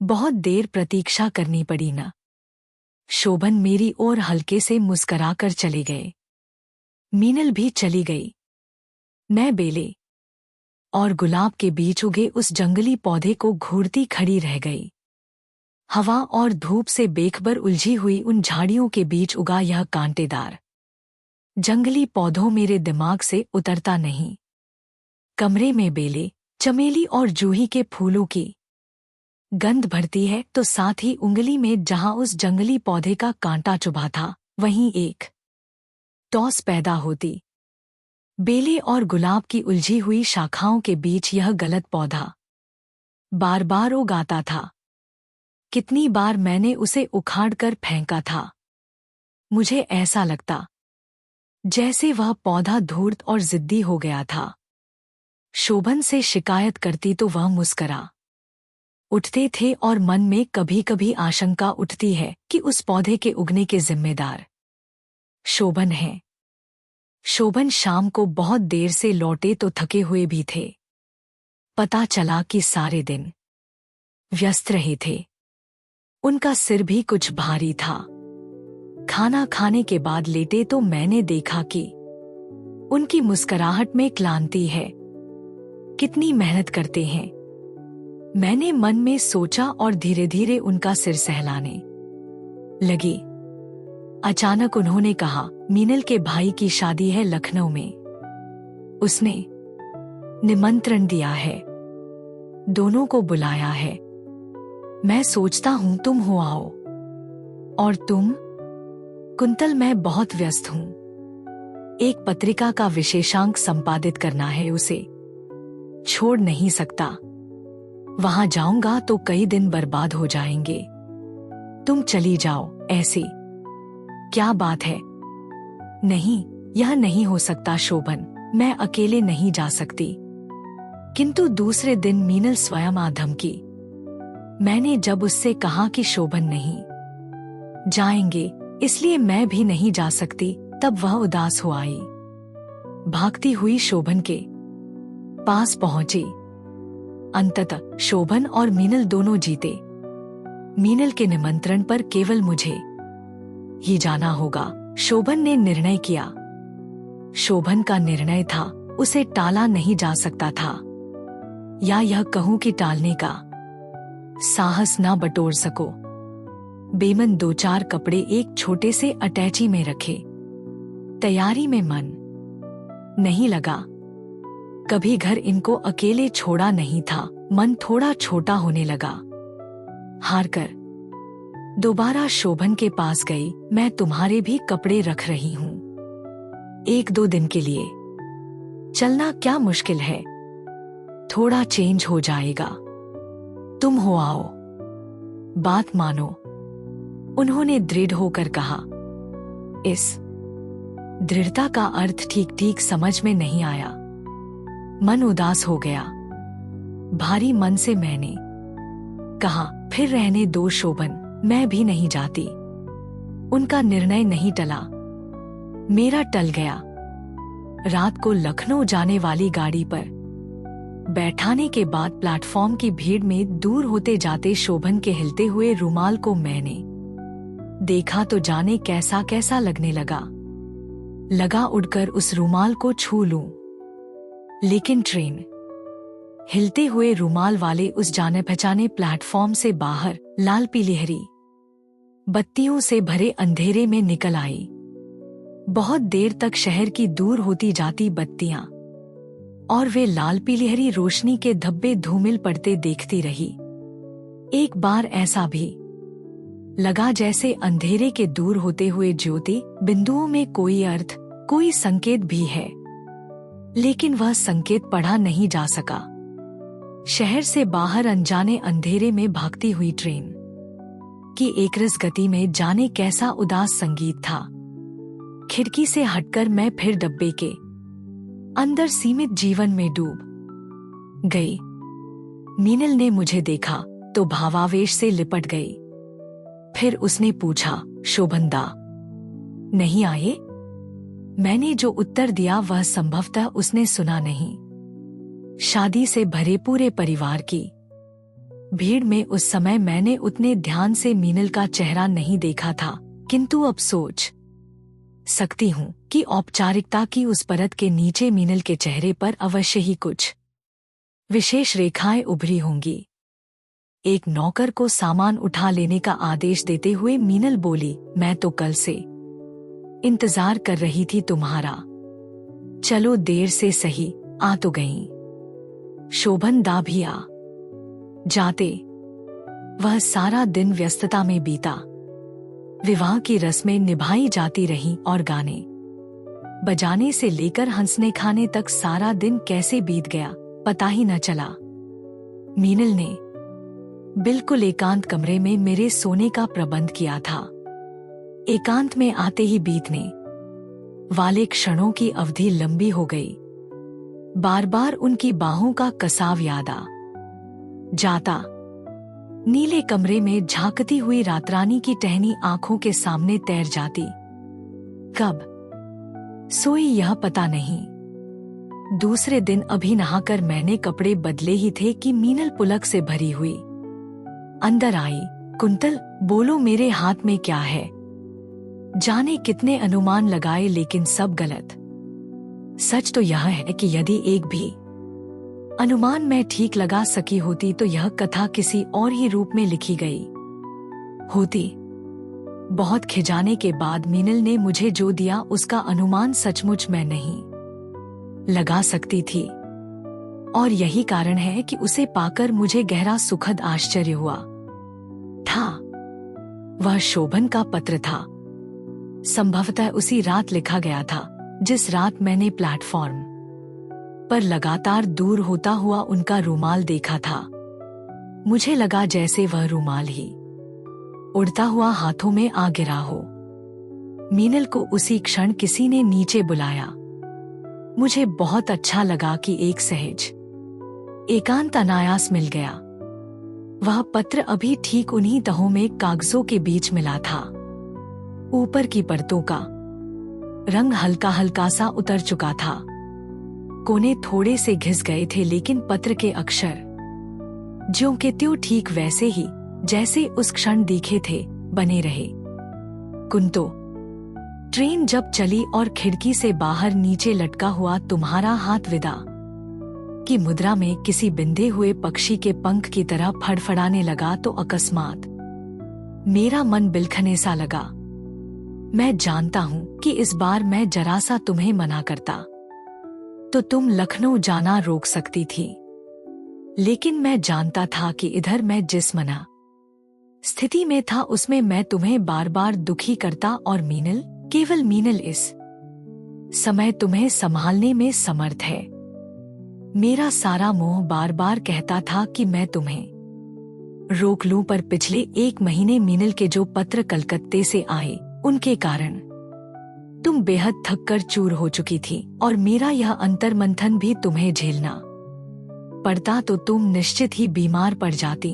बहुत देर प्रतीक्षा करनी पड़ी न। शोभन मेरी ओर हल्के से मुस्कराकर चले गए। मीनल भी चली गई। मैं बेले और गुलाब के बीच उगे उस जंगली पौधे को घूरती खड़ी रह गई। हवा और धूप से बेखबर उलझी हुई उन झाड़ियों के बीच उगा यह कांटेदार जंगली पौधों मेरे दिमाग से उतरता नहीं। कमरे में बेले, चमेली और जूही के फूलों की गंध भरती है तो साथ ही उंगली में जहां उस जंगली पौधे का कांटा चुभा था, वहीं एक टॉस पैदा होती। बेले और गुलाब की उलझी हुई शाखाओं के बीच यह गलत पौधा बार बार उगाता था। कितनी बार मैंने उसे उखाड़कर फेंका था। मुझे ऐसा लगता जैसे वह पौधा धूर्त और जिद्दी हो गया था। शोभन से शिकायत करती तो वह मुस्करा उठते थे और मन में कभी कभी आशंका उठती है कि उस पौधे के उगने के जिम्मेदार शोभन है। शोभन शाम को बहुत देर से लौटे तो थके हुए भी थे। पता चला कि सारे दिन व्यस्त रहे थे। उनका सिर भी कुछ भारी था। खाना खाने के बाद लेटे तो मैंने देखा कि उनकी मुस्कुराहट में क्लांति है। कितनी मेहनत करते हैं, मैंने मन में सोचा और धीरे धीरे उनका सिर सहलाने लगी। अचानक उन्होंने कहा, मीनल के भाई की शादी है लखनऊ में। उसने निमंत्रण दिया है, दोनों को बुलाया है। मैं सोचता हूं तुम हो आओ। और तुम? कुंतल, मैं बहुत व्यस्त हूं। एक पत्रिका का विशेषांक संपादित करना है, उसे छोड़ नहीं सकता। वहां जाऊंगा तो कई दिन बर्बाद हो जाएंगे। तुम चली जाओ। ऐसी क्या बात है? नहीं, यह नहीं हो सकता शोभन, मैं अकेले नहीं जा सकती। किंतु दूसरे दिन मीनल स्वयं आ धमकी। मैंने जब उससे कहा कि शोभन नहीं जाएंगे इसलिए मैं भी नहीं जा सकती, तब वह उदास हो आई। भागती हुई शोभन के पास पहुंची। अंततः शोभन और मीनल दोनों जीते। मीनल के निमंत्रण पर केवल मुझे ही जाना होगा, शोभन ने निर्णय किया। शोभन का निर्णय था, उसे टाला नहीं जा सकता था। या यह कहूं कि टालने का साहस ना बटोर सको। बेमन दो चार कपड़े एक छोटे से अटैची में रखे। तैयारी में मन नहीं लगा। कभी घर इनको अकेले छोड़ा नहीं था। मन थोड़ा छोटा होने लगा। हार कर दोबारा शोभन के पास गई। मैं तुम्हारे भी कपड़े रख रही हूं, 1-2 दिन के लिए चलना क्या मुश्किल है, थोड़ा चेंज हो जाएगा। तुम हो आओ, बात मानो, उन्होंने दृढ़ होकर कहा। इस दृढ़ता का अर्थ ठीक ठीक समझ में नहीं आया। मन उदास हो गया। भारी मन से मैंने कहा, फिर रहने दो शोभन, मैं भी नहीं जाती। उनका निर्णय नहीं टला, मेरा टल गया। रात को लखनऊ जाने वाली गाड़ी पर बैठाने के बाद प्लेटफॉर्म की भीड़ में दूर होते जाते शोभन के हिलते हुए रुमाल को मैंने देखा तो जाने कैसा कैसा लगने लगा उड़कर उस रुमाल को छू लूं। लेकिन ट्रेन हिलते हुए रुमाल वाले उस जाने पहचाने प्लेटफॉर्म से बाहर लाल पीली हरी बत्तियों से भरे अंधेरे में निकल आई। बहुत देर तक शहर की दूर होती जाती बत्तियां और वे लाल पीलीहरी रोशनी के धब्बे धूमिल पड़ते देखती रही। एक बार ऐसा भी लगा जैसे अंधेरे के दूर होते हुए ज्योति बिंदुओं में कोई अर्थ, कोई संकेत भी है, लेकिन वह संकेत पढ़ा नहीं जा सका। शहर से बाहर अनजाने अंधेरे में भागती हुई ट्रेन की एकरस गति में जाने कैसा उदास संगीत था। खिड़की से हटकर मैं फिर डब्बे के अंदर सीमित जीवन में डूब गई। मीनल ने मुझे देखा तो भावावेश से लिपट गई। फिर उसने पूछा, शोभनदा नहीं आए? मैंने जो उत्तर दिया वह संभवतः उसने सुना नहीं। शादी से भरे पूरे परिवार की भीड़ में उस समय मैंने उतने ध्यान से मीनल का चेहरा नहीं देखा था, किंतु अब सोच सकती हूँ कि औपचारिकता की उस परत के नीचे मीनल के चेहरे पर अवश्य ही कुछ विशेष रेखाएं उभरी होंगी। एक नौकर को सामान उठा लेने का आदेश देते हुए मीनल बोली, मैं तो कल से इंतजार कर रही थी तुम्हारा। चलो देर से सही, आ तो गई। शोभन दा भी आ जाते। वह सारा दिन व्यस्तता में बीता। विवाह की रस्में निभाई जाती रहीं और गाने बजाने से लेकर हंसने खाने तक सारा दिन कैसे बीत गया पता ही न चला। मीनल ने बिल्कुल एकांत कमरे में मेरे सोने का प्रबंध किया था। एकांत में आते ही बीतने वाले क्षणों की अवधि लंबी हो गई। बार बार उनकी बाहों का कसाव याद आ जाता। नीले कमरे में झांकती हुई रातरानी की टहनी आंखों के सामने तैर जाती। कब सोई यह पता नहीं। दूसरे दिन अभी नहाकर मैंने कपड़े बदले ही थे कि मीनल पुलक से भरी हुई अंदर आई। कुंतल बोलो मेरे हाथ में क्या है? जाने कितने अनुमान लगाए लेकिन सब गलत। सच तो यह है कि यदि एक भी अनुमान मैं ठीक लगा सकी होती तो यह कथा किसी और ही रूप में लिखी गई होती। बहुत खिजाने के बाद मीनल ने मुझे जो दिया उसका अनुमान सचमुच मैं नहीं लगा सकती थी, और यही कारण है कि उसे पाकर मुझे गहरा सुखद आश्चर्य हुआ था। वह शोभन का पत्र था। संभवतः उसी रात लिखा गया था जिस रात मैंने प्लेटफॉर्म पर लगातार दूर होता हुआ उनका रुमाल देखा था। मुझे लगा जैसे वह रुमाल ही उड़ता हुआ हाथों में आ गिरा हो। मीनल को उसी क्षण किसी ने नीचे बुलाया। मुझे बहुत अच्छा लगा कि एक सहज एकांत अनायास मिल गया। वह पत्र अभी ठीक उन्हीं तहों में कागजों के बीच मिला था। ऊपर की परतों का रंग हल्का हल्का सा उतर चुका था। कोने थोड़े से घिस गए थे, लेकिन पत्र के अक्षर ज्यों के त्यों ठीक वैसे ही जैसे उस क्षण दिखे थे बने रहे। कुंतो ट्रेन जब चली और खिड़की से बाहर नीचे लटका हुआ तुम्हारा हाथ विदा की मुद्रा में किसी बिंधे हुए पक्षी के पंख की तरह फड़फड़ाने लगा तो अकस्मात मेरा मन बिलखने सा लगा। मैं जानता हूं कि इस बार मैं जरा सा तुम्हें मना करता तो तुम लखनऊ जाना रोक सकती थी, लेकिन मैं जानता था कि इधर मैं जिस मना स्थिति में था उसमें मैं तुम्हें बार बार दुखी करता, और मीनल, केवल मीनल इस समय तुम्हें संभालने में समर्थ है। मेरा सारा मोह बार बार कहता था कि मैं तुम्हें रोक लूं, पर पिछले 1 महीने मीनल के जो पत्र कलकत्ते से आए उनके कारण तुम बेहद थक कर चूर हो चुकी थी, और मेरा यह अंतर्मंथन भी तुम्हें झेलना पड़ता तो तुम निश्चित ही बीमार पड़ जाती।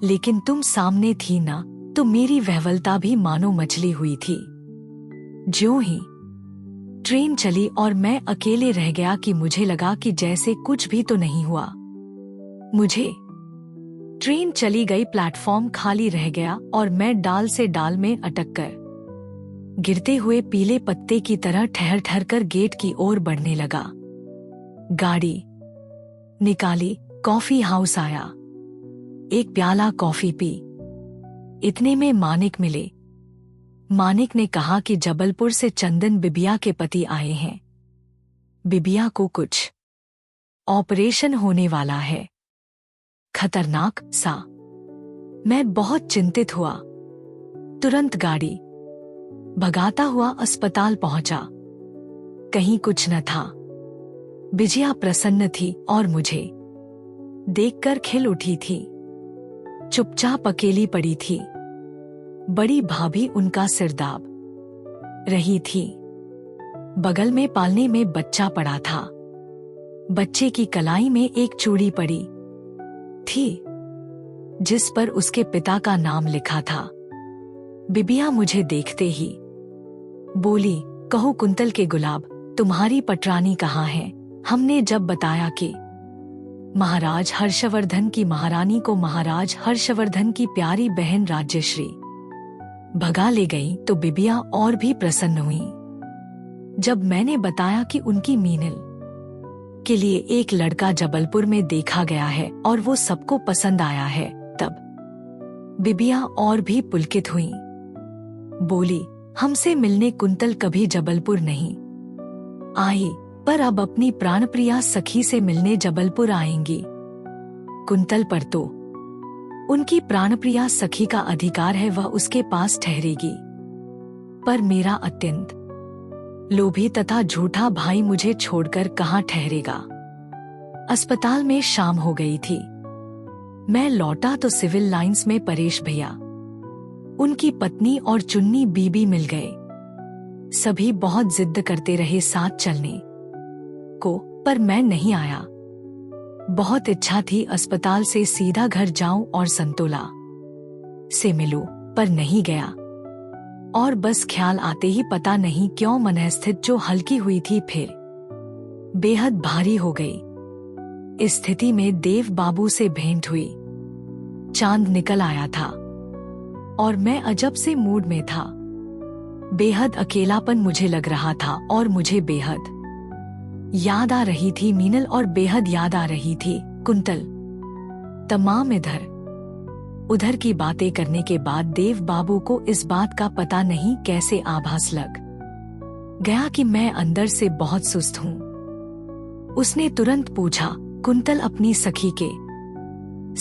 लेकिन तुम सामने थी ना, तो मेरी वहवलता भी मानो मछली हुई थी। ज्यों ही ट्रेन चली और मैं अकेले रह गया कि मुझे लगा कि जैसे कुछ भी तो नहीं हुआ। मुझे ट्रेन चली गई, प्लेटफॉर्म खाली रह गया और मैं डाल से डाल में अटक कर गिरते हुए पीले पत्ते की तरह ठहर ठहर कर गेट की ओर बढ़ने लगा। गाड़ी निकाली, कॉफी हाउस आया, एक प्याला कॉफी पी, इतने में मानिक मिले। मानिक ने कहा कि जबलपुर से चंदन बिबिया के पति आए हैं। बिबिया को कुछ ऑपरेशन होने वाला है, खतरनाक सा। मैं बहुत चिंतित हुआ। तुरंत गाड़ी भगाता हुआ अस्पताल पहुंचा। कहीं कुछ न था। बिजिया प्रसन्न थी और मुझे देखकर खिल उठी थी। चुपचाप अकेली पड़ी थी। बड़ी भाभी उनका सिर दाब रही थी। बगल में पालने में बच्चा पड़ा था। बच्चे की कलाई में एक चूड़ी पड़ी थी जिस पर उसके पिता का नाम लिखा था। बिबिया मुझे देखते ही बोली, कहो कुंतल के गुलाब, तुम्हारी पटरानी कहाँ है? हमने जब बताया कि महाराज हर्षवर्धन की महारानी को महाराज हर्षवर्धन की प्यारी बहन राज्यश्री भगा ले गई तो बिबिया और भी प्रसन्न हुई। जब मैंने बताया कि उनकी मीनल के लिए एक लड़का जबलपुर में देखा गया है और वो सबको पसंद आया है, तब बिबिया और भी पुलकित हुई। बोली, हमसे मिलने कुंतल कभी जबलपुर नहीं आई, पर अब अपनी प्राणप्रिया सखी से मिलने जबलपुर आएंगी। कुंतल पर तो उनकी प्राणप्रिया सखी का अधिकार है, वह उसके पास ठहरेगी, पर मेरा अत्यंत लोभी तथा झूठा भाई मुझे छोड़कर कहाँ ठहरेगा। अस्पताल में शाम हो गई थी। मैं लौटा तो सिविल लाइंस में परेश भैया, उनकी पत्नी और चुन्नी बीबी मिल गए। सभी बहुत जिद करते रहे साथ चलने को, पर मैं नहीं आया। बहुत इच्छा थी अस्पताल से सीधा घर जाऊं और संतोला से मिलूं, पर नहीं गया। और बस ख्याल आते ही पता नहीं क्यों मनस्थित जो हल्की हुई थी फिर बेहद भारी हो गई। इस स्थिति में देव बाबू से भेंट हुई। चांद निकल आया था और मैं अजब से मूड में था। बेहद अकेलापन मुझे लग रहा था और मुझे बेहद याद आ रही थी मीनल और बेहद याद आ रही थी कुंतल। तमाम इधर उधर की बातें करने के बाद देव बाबू को इस बात का पता नहीं कैसे आभास लग गया कि मैं अंदर से बहुत सुस्त हूँ। उसने तुरंत पूछा, कुंतल अपनी सखी के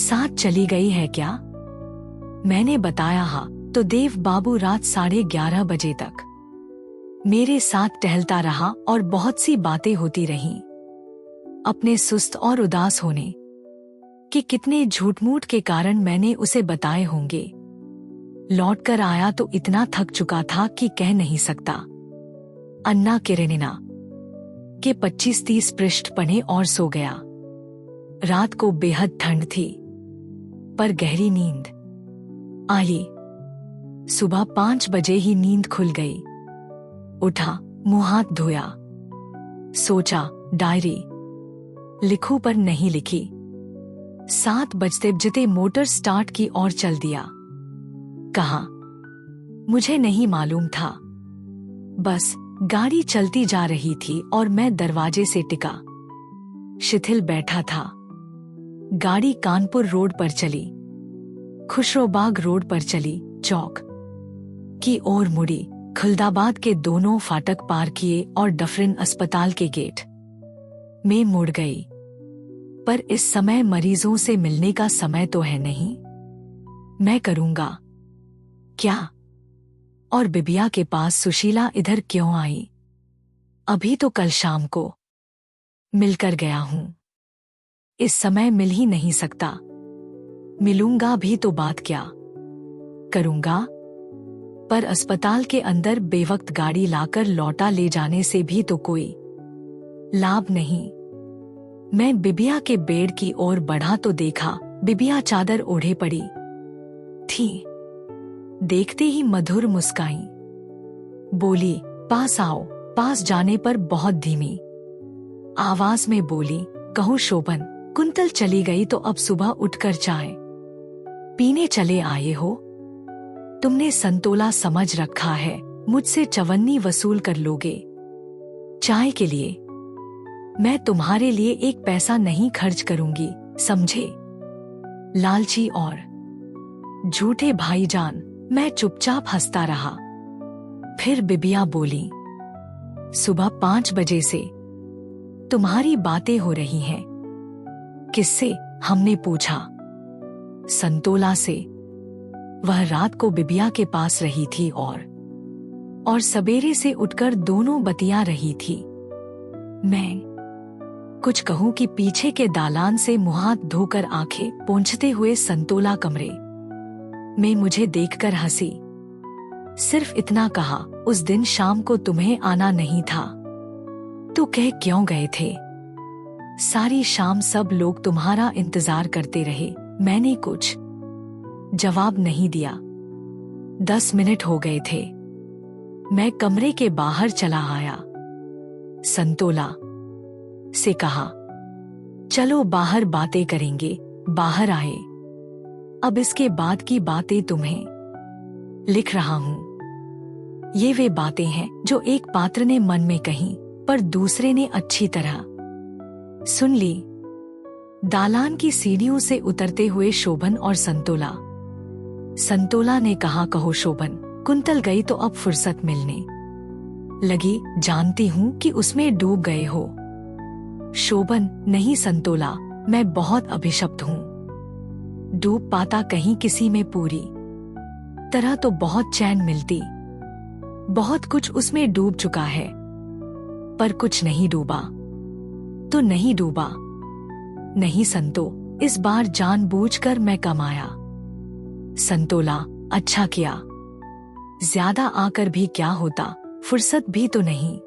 साथ चली गई है क्या? मैंने बताया हाँ, तो देव बाबू रात 11:30 बजे तक मेरे साथ टहलता रहा और बहुत सी बातें होती रहीं। अपने सुस्त और उदास होने कि कितने झूठ-मूठ के कारण मैंने उसे बताए होंगे। लौटकर आया तो इतना थक चुका था कि कह नहीं सकता। अन्ना किरेनिना के 25-30 पृष्ठ पढ़े और सो गया। रात को बेहद ठंड थी, पर गहरी नींद आई। सुबह 5 बजे ही नींद खुल गई। उठा, मुंह हाथ धोया, सोचा डायरी लिखूं, पर नहीं लिखी। 7 बजते मोटर स्टार्ट की और चल दिया। कहाँ मुझे नहीं मालूम था। बस गाड़ी चलती जा रही थी और मैं दरवाजे से टिका शिथिल बैठा था। गाड़ी कानपुर रोड पर चली, खुशरोबाग रोड पर चली, चौक की ओर मुड़ी, खुलदाबाद के दोनों फाटक पार किए और डफरिन अस्पताल के गेट में मुड़ गई। पर इस समय मरीजों से मिलने का समय तो है नहीं। मैं करूंगा क्या? और बिबिया के पास सुशीला इधर क्यों आई? अभी तो कल शाम को मिलकर गया हूं। इस समय मिल ही नहीं सकता। मिलूंगा भी तो बात क्या करूंगा? पर अस्पताल के अंदर बेवक्त गाड़ी लाकर लौटा ले जाने से भी तो कोई लाभ नहीं। मैं बिबिया के बेड की ओर बढ़ा तो देखा बिबिया चादर ओढ़े पड़ी थी। देखते ही मधुर मुस्काई, बोली, पास आओ। पास जाने पर बहुत धीमी आवाज में बोली, कहो शोभन, कुंतल चली गई तो अब सुबह उठकर चाय पीने चले आए हो? तुमने संतोला समझ रखा है, मुझसे चवन्नी वसूल कर लोगे चाय के लिए। मैं तुम्हारे लिए एक पैसा नहीं खर्च करूंगी, समझे? लालची और झूठे भाईजान। मैं चुपचाप हंसता रहा। फिर बिबिया बोली, सुबह 5 बजे से तुम्हारी बातें हो रही हैं। किससे? हमने पूछा। संतोला से। वह रात को बिबिया के पास रही थी और सवेरे से उठकर दोनों बतिया रही थी। मैं कुछ कहूं कि पीछे के दालान से मुंह हाथ धोकर आंखें पोंछते हुए संतोला कमरे में मुझे देखकर हंसी। सिर्फ इतना कहा, उस दिन शाम को तुम्हें आना नहीं था तो कह क्यों गए थे? सारी शाम सब लोग तुम्हारा इंतजार करते रहे। मैंने कुछ जवाब नहीं दिया। 10 मिनट हो गए थे। मैं कमरे के बाहर चला आया। संतोला से कहा, चलो बाहर बातें करेंगे। बाहर आए। अब इसके बाद की बातें तुम्हें लिख रहा हूं। ये वे बातें हैं जो एक पात्र ने मन में कही पर दूसरे ने अच्छी तरह सुन ली। दालान की सीढ़ियों से उतरते हुए शोभन और संतोला। संतोला ने कहा, कहो शोभन। कुंतल गई तो अब फुर्सत मिलने लगी। जानती हूं कि उसमें डूब गए हो। शोभन, नहीं संतोला, मैं बहुत अभिशप्त हूं। डूब पाता कहीं किसी में पूरी तरह तो बहुत चैन मिलती। बहुत कुछ उसमें डूब चुका है पर कुछ नहीं डूबा तो नहीं डूबा। नहीं संतो, इस बार जानबूझकर मैं कमाया। संतोला, अच्छा किया। ज्यादा आकर भी क्या होता, फुर्सत भी तो नहीं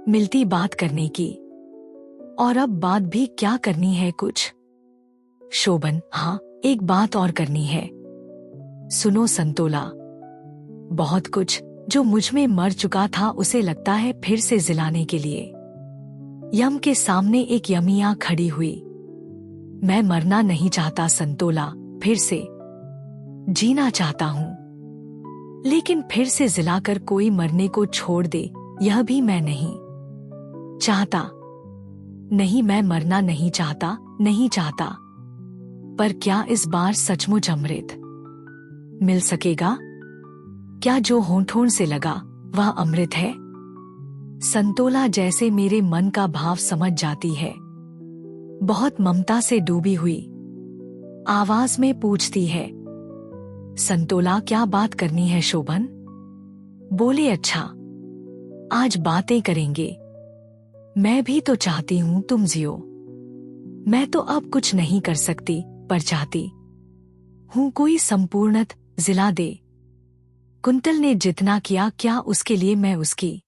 मिलती बात करने की। और अब बात भी क्या करनी है कुछ? शोभन, हाँ, एक बात और करनी है। सुनो संतोला, बहुत कुछ जो मुझ में मर चुका था उसे लगता है फिर से जिलाने के लिए। यम के सामने एक यमिया खड़ी हुई। मैं मरना नहीं चाहता संतोला, फिर से जीना चाहता हूं। लेकिन फिर से जिलाकर कोई मरने को छोड़ दे, यह भी मैं नहीं चाहता। नहीं, मैं मरना नहीं चाहता, नहीं चाहता। पर क्या इस बार सचमुच अमृत मिल सकेगा? क्या जो होंठों से लगा वह अमृत है? संतोला जैसे मेरे मन का भाव समझ जाती है। बहुत ममता से डूबी हुई आवाज में पूछती है, संतोला, क्या बात करनी है शोभन? बोले, अच्छा, आज बातें करेंगे। मैं भी तो चाहती हूं तुम जियो। मैं तो अब कुछ नहीं कर सकती पर चाहती हूं कोई संपूर्णत जिला दे। कुंतल ने जितना किया, क्या उसके लिए मैं उसकी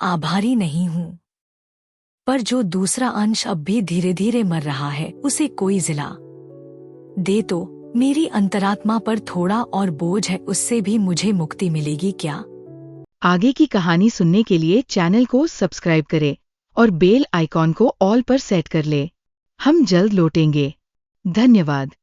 आभारी नहीं हूं? पर जो दूसरा अंश अब भी धीरे धीरे मर रहा है, उसे कोई जिला दे तो मेरी अंतरात्मा पर थोड़ा और बोझ है, उससे भी मुझे मुक्ति मिलेगी क्या? आगे की कहानी सुनने के लिए चैनल को सब्सक्राइब करें और बेल आइकॉन को ऑल पर सेट कर ले। हम जल्द लौटेंगे। धन्यवाद।